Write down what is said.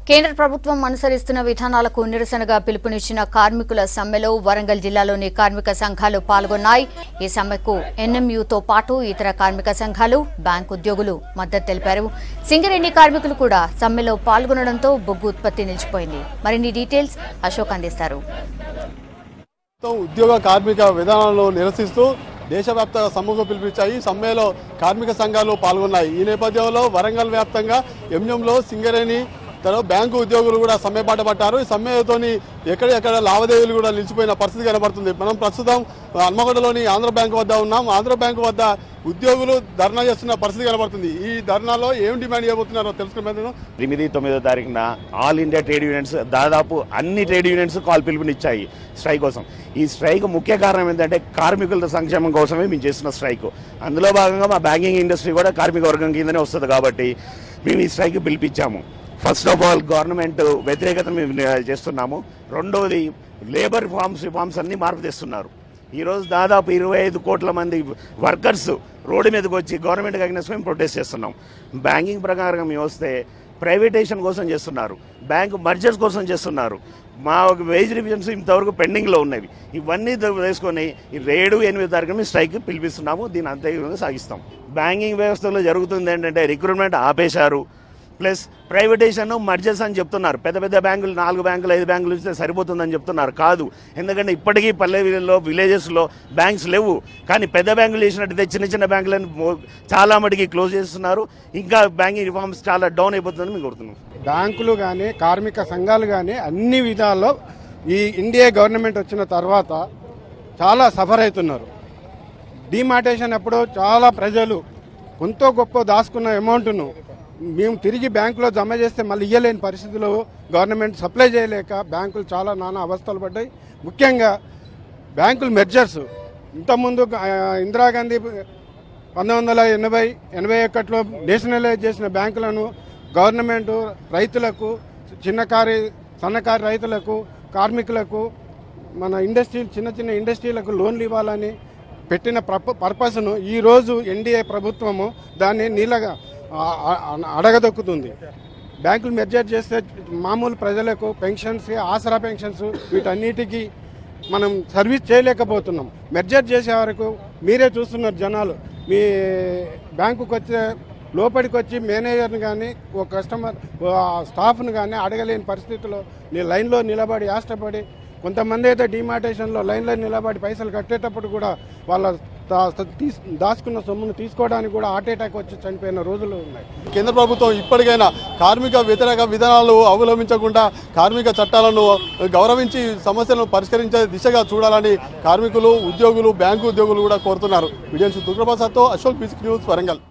కేంద్ర ప్రభుత్వం అనుసరిస్తున్న విధానాలకు నిరసనగా పిలుపునిచ్చిన కార్మికుల సమ్మెలో వరంగల్ జిల్లాలోని కార్మిక సంఘాలు పాల్గొన్నాయి. ఈ సమ్మెకు ఎన్ఎంయూతో పాటు ఇతర కార్మిక సంఘాలు, బ్యాంకు ఉద్యోగులు మద్దతు తెలిపారు. సింగరేణి కార్మికులు కూడా సమ్మెలో పాల్గొనడంతో బొగ్గు ఉత్పత్తి నిలిచిపోయింది. మరిన్ని డీటెయిల్స్ అశోక్ అందిస్తారు. ఉద్యోగ కార్మిక విధానాలను నిరసిస్తూ దేశవ్యాప్తంగా సమ్మెకు పిలుపునిచ్చాయి. సమ్మెలో కార్మిక సంఘాలు పాల్గొన్నాయి. ఈ నేపథ్యంలో వరంగల్ వ్యాప్తంగా ఎంఎంలో సింగరేణి బ్యాంకు ఉద్యోగులు కూడా సమ్మె బాట పట్టారు. ఈ సమ్మెతోని ఎక్కడెక్కడ లావాదేవీలు కూడా నిలిచిపోయిన పరిస్థితి కనబడుతుంది. మనం ప్రస్తుతం హన్మకొండలోని ఆంధ్ర బ్యాంకు వద్ద ఉన్నాం. ఆంధ్ర బ్యాంకు వద్ద ఉద్యోగులు ధర్నా చేస్తున్న పరిస్థితి కనబడుతుంది. ఈ ధర్నాలో ఏం డిమాండ్ చేయబోతున్నారో తెలుసుకునేందుకు 8-9 తారీఖున ఆల్ ఇండియా ట్రేడ్ యూనియన్స్ దాదాపు అన్ని ట్రేడ్ యూనియన్స్ పిలుపునిచ్చాయి స్ట్రైక్ కోసం. ఈ స్ట్రైక్ ముఖ్య కారణం ఏంటంటే కార్మికుల సంక్షేమం కోసమే మేము చేస్తున్న స్ట్రైక్. అందులో భాగంగా మా బ్యాంకింగ్ ఇండస్ట్రీ కూడా కార్మిక వర్గం కిందనే వస్తుంది కాబట్టి మేము ఈ స్ట్రైక్ పిలిపించాము. ఫస్ట్ ఆఫ్ ఆల్ గవర్నమెంట్ వ్యతిరేకత మేము చేస్తున్నాము. రెండవది లేబర్ రిఫార్మ్స్ అన్ని మార్పు తెస్తున్నారు. ఈరోజు దాదాపు 25 కోట్ల మంది వర్కర్స్ రోడ్డు మీదకి వచ్చి గవర్నమెంట్కి అగైనెస్ట్ మేము ప్రొటెస్ట్ చేస్తున్నాం. బ్యాంకింగ్ ప్రకారం మేము వస్తే ప్రైవేటైజేషన్ కోసం చేస్తున్నారు, బ్యాంకు మర్జర్స్ కోసం చేస్తున్నారు. మా వేజ్ రివిజన్స్ ఇంతవరకు పెండింగ్లో ఉన్నవి. ఇవన్నీ తీసుకొని 7-8 తారీఖున మేము స్ట్రైక్ పిలిపిస్తున్నాము. దీన్ని అంతే సాగిస్తాం. బ్యాంకింగ్ వ్యవస్థలో జరుగుతుంది ఏంటంటే రిక్రూట్మెంట్ ఆపేశారు, ప్లస్ ప్రైవేటైజేషన్ మర్జర్స్ అని చెప్తున్నారు. పెద్ద పెద్ద బ్యాంకులు 4 బ్యాంకులు 5 బ్యాంకులు ఇస్తే సరిపోతుందని చెప్తున్నారు. కాదు, ఎందుకంటే ఇప్పటికీ పల్లెల్లో విలేజెస్లో బ్యాంక్స్ లేవు. కానీ పెద్ద బ్యాంకులు చేసినట్టయితే చిన్న చిన్న బ్యాంకులను చాలా మటుకి క్లోజ్ చేస్తున్నారు. ఇంకా బ్యాంకింగ్ రిఫార్మ్స్ చాలా డౌన్ అయిపోతుందని మేము కోరుతున్నాం. బ్యాంకులు కానీ కార్మిక సంఘాలు కానీ అన్ని విధాల్లో ఈ ఇండియా గవర్నమెంట్ వచ్చిన తర్వాత చాలా సఫర్ అవుతున్నారు. డిమార్టేషన్ అప్పుడు చాలా ప్రజలు కొంత గొప్ప దాచుకున్న అమౌంట్ను మేము తిరిగి బ్యాంకులో జమ చేస్తే మళ్ళీ ఇయ్యలేని పరిస్థితుల్లో గవర్నమెంట్ సప్లై చేయలేక బ్యాంకులు చాలా నానా అవస్థలు పడ్డాయి. ముఖ్యంగా బ్యాంకులు మెర్జర్స్ ఇంతకుముందు ఇందిరాగాంధీ 1981లో నేషనలైజ్ చేసిన బ్యాంకులను గవర్నమెంట్ రైతులకు, సన్నకారు రైతులకు, కార్మికులకు, మన చిన్న చిన్న ఇండస్ట్రీలకు లోన్లు ఇవ్వాలని పెట్టిన పర్పస్ను ఈరోజు ఎన్డీఏ ప్రభుత్వము దాన్ని నీళ్ళగా అడగదొక్కుతుంది. బ్యాంకులు మెర్జర్ చేస్తే మామూలు ప్రజలకు పెన్షన్స్, ఆసరా పెన్షన్స్ వీటన్నిటికీ మనం సర్వీస్ చేయలేకపోతున్నాం. మెర్జర్ చేసే వరకు మీరే చూస్తున్నారు. జనాలు మీ బ్యాంకుకి వచ్చే లోపలికి వచ్చి మేనేజర్ని కానీ ఒక కస్టమర్ స్టాఫ్ను కానీ అడగలేని పరిస్థితుల్లో లైన్లో నిలబడి ఆష్టపడి, కొంతమంది అయితే డిమార్టేషన్లో లైన్లో నిలబడి పైసలు కట్టేటప్పుడు కూడా వాళ్ళ దాచుకున్న సొమ్మును తీసుకోవడానికి కూడా హార్ట్ అటాక్ వచ్చి చనిపోయిన రోజులు ఉన్నాయి. కేంద్ర ప్రభుత్వం ఇప్పటికైనా కార్మిక వ్యతిరేక విధానాలు అవలంబించకుండా కార్మిక చట్టాలను గౌరవించి సమస్యలను పరిష్కరించే దిశగా చూడాలని కార్మికులు, ఉద్యోగులు, బ్యాంకు ఉద్యోగులు కూడా కోరుతున్నారు. వీడియో దుర్గప్రసాద్తో అశోక్, బీసీ న్యూస్, వరంగల్.